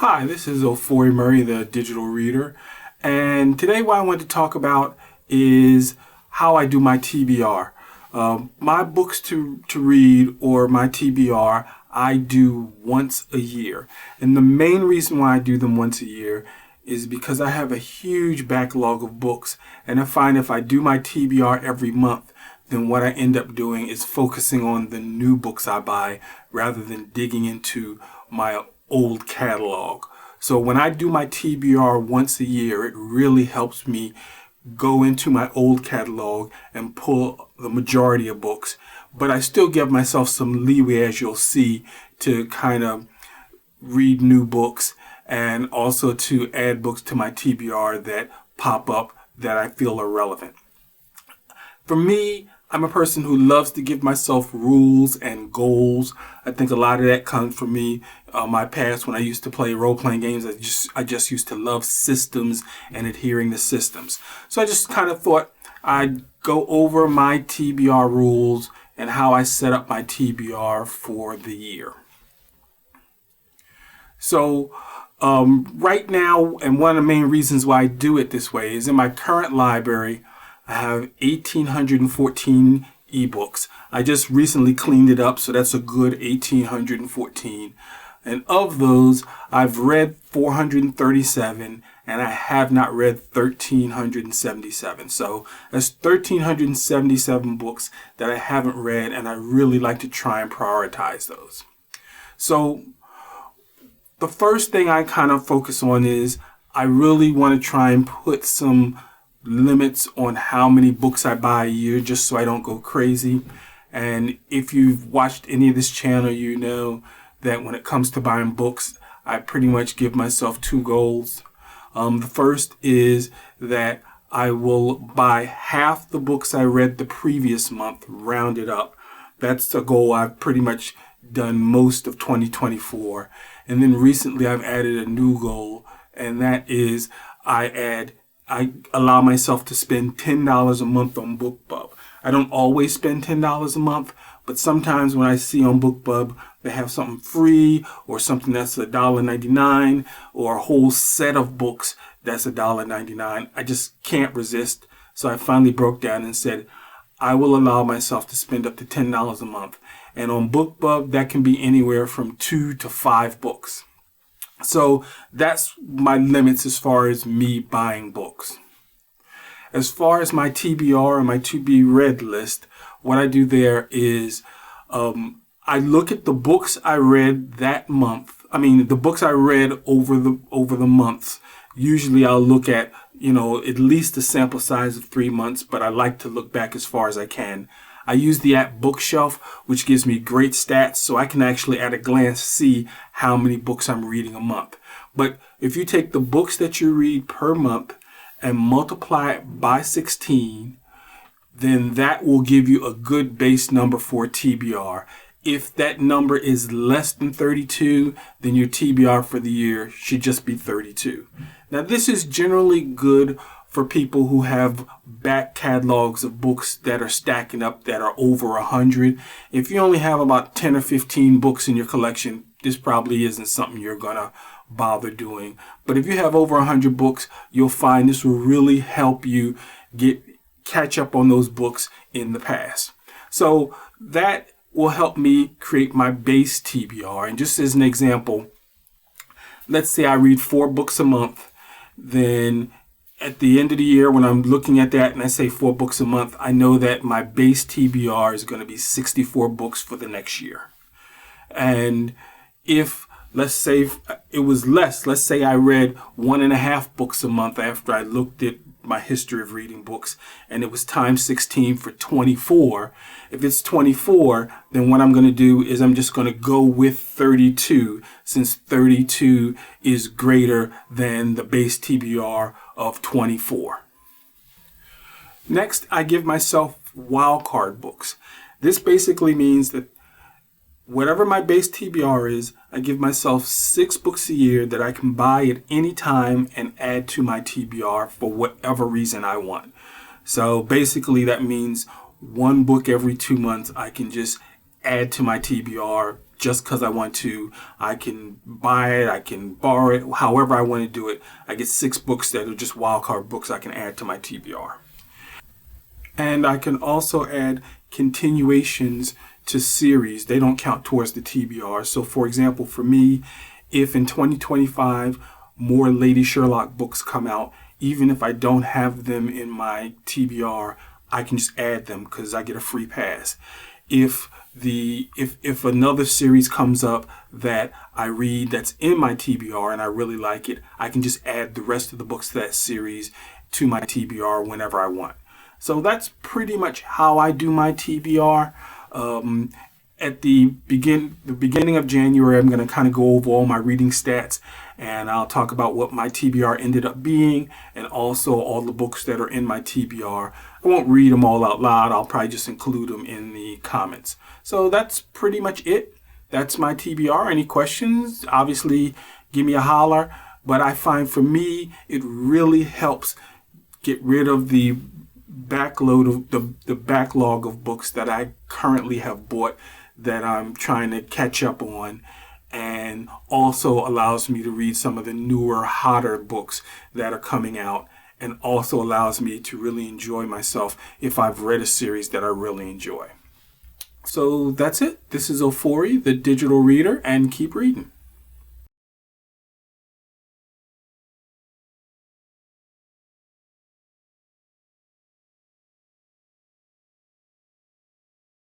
Hi, this is Ofori Murray, the digital reader, and today what I want to talk about is how I do my TBR. My books to read, or my TBR, I do once a year. And the main reason why I do them once a year is because I have a huge backlog of books, and I find if I do my TBR every month, then what I end up doing is focusing on the new books I buy rather than digging into my old catalog. So when I do my TBR once a year, it really helps me go into my old catalog and pull the majority of books. But I still give myself some leeway, as you'll see, to kind of read new books and also to add books to my TBR that pop up that I feel are relevant. For me, I'm a person who loves to give myself rules and goals. I think a lot of that comes from me, my past when I used to play role-playing games. I just used to love systems and adhering to systems. So I just kind of thought I'd go over my TBR rules and how I set up my TBR for the year. So right now, and one of the main reasons why I do it this way is in my current library, I have 1,814 ebooks. I just recently cleaned it up, so that's a good 1,814. And of those, I've read 437, and I have not read 1,377. So that's 1,377 books that I haven't read, and I really like to try and prioritize those. So the first thing I kind of focus on is I really want to try and put some limits on how many books I buy a year, just so I don't go crazy. And if you've watched any of this channel, you know that when it comes to buying books, I pretty much give myself two goals. The first is that I will buy half the books I read the previous month, rounded up. That's a goal I've pretty much done most of 2024. And then recently I've added a new goal, and that is I allow myself to spend $10 a month on BookBub. I don't always spend $10 a month, but sometimes when I see on BookBub they have something free or something that's $1.99 or a whole set of books that's $1.99, I just can't resist. So I finally broke down and said, I will allow myself to spend up to $10 a month. And on BookBub, that can be anywhere from 2 to 5 books. So that's my limits as far as me buying books. As far as my TBR and my to be read list, what I do there is I look at the books I read that month. I mean, the books I read over the months. Usually I'll look at, at least a sample size of 3 months, but I like to look back as far as I can. I use the app Bookshelf, which gives me great stats, so I can actually at a glance see how many books I'm reading a month. But if you take the books that you read per month and multiply it by 16, then that will give you a good base number for TBR. If that number is less than 32, then your TBR for the year should just be 32. Now, this is generally good for people who have back catalogs of books that are stacking up that are over 100. If you only have about 10 or 15 books in your collection, this probably isn't something you're gonna bother doing. But if you have over 100 books, you'll find this will really help you catch up on those books in the past. So that will help me create my base TBR. And just as an example, let's say I read 4 books a month, then at the end of the year, when I'm looking at that and I say 4 books a month, I know that my base TBR is going to be 64 books for the next year. And if, let's say it was less, let's say I read 1.5 books a month after I looked at my history of reading books, and it was times 16 for 24. If it's 24, then what I'm going to do is I'm just going to go with 32, since 32 is greater than the base TBR of 24. Next, I give myself wildcard books. This basically means that whatever my base TBR is, I give myself 6 books a year that I can buy at any time and add to my TBR for whatever reason I want. So basically that means 1 book every 2 months I can just add to my TBR just because I want to. I can buy it, I can borrow it, however I want to do it. I get 6 books that are just wildcard books I can add to my TBR. And I can also add continuations to series. They don't count towards the TBR. So for example, for me, if in 2025 more Lady Sherlock books come out, even if I don't have them in my TBR, I can just add them because I get a free pass. If another series comes up that I read that's in my TBR and I really like it, I can just add the rest of the books to that series to my TBR whenever I want. So that's pretty much how I do my TBR. At the beginning of January, I'm going to kind of go over all my reading stats, and I'll talk about what my TBR ended up being and also all the books that are in my TBR. I won't read them all out loud. I'll probably just include them in the comments. So that's pretty much it. That's my TBR. Any questions? Obviously, give me a holler. But I find for me, it really helps get rid of the backlog of books that I currently have bought that I'm trying to catch up on, and also allows me to read some of the newer, hotter books that are coming out, and also allows me to really enjoy myself if I've read a series that I really enjoy. So that's it. This is Ofori, the digital reader, and keep reading.